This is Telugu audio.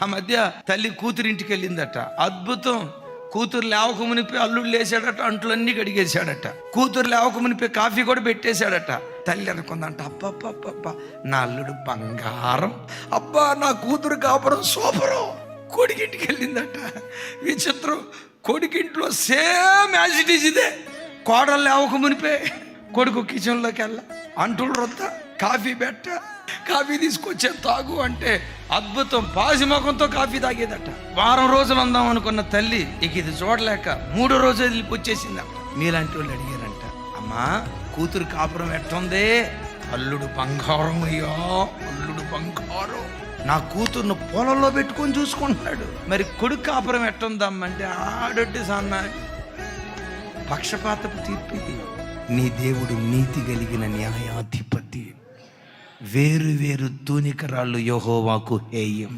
ఆ మధ్య తల్లి కూతురింటికి వెళ్ళిందట. అద్భుతం. కూతురు లేవక మునిపి అల్లుడు లేచాడట, అంట్లన్నీ కడిగేశాడట. కూతురు లేవక మునిపి కాఫీ కూడా పెట్టేశాడట. తల్లి అనుకుందంట, అబ్బబ్బబ్బబ్బా నా అల్లుడు బంగారం, అబ్బా నా కూతురు కాపురం సూపరం. కొడుకింటికి వెళ్ళిందట. విచిత్రం, కొడుకింట్లో సేమ్ యాజ్ ఇట్ ఈజ్ ఇదే. కోడలు లేవక మునిపే కొడుకు కిచెన్లోకి వెళ్ళ, అంటులు రొద్ద, కాఫీ పెట్ట, కాఫీ తీసుకొచ్చే తాగు అంటే అద్భుతం. పాసిముఖంతో కాఫీ తాగేదట. వారం రోజులు అందాం అనుకున్న తల్లి ఇక ఇది చూడలేక 3వ రోజు వెళ్ళిపోచ్చేసిందట. మీలాంటి వాళ్ళు అడిగారంట, అమ్మా కూతురు కాపురం ఎట్టుందే? అల్లుడు బంగారం అయ్యా, అల్లుడు బంగారం, నా కూతురును పొలంలో పెట్టుకొని చూసుకుంటున్నాడు. మరి కొడుకు కాపురం ఎట్టుందమ్మంటే ఆడొట్టి సన్నాడు. పక్షపాతపు తీర్పు ఇది. నీ దేవుడు నీతి కలిగిన న్యాయాధిపతి. వేరు వేరు తూనికరాళ్ళు యెహోవాకు హేయం.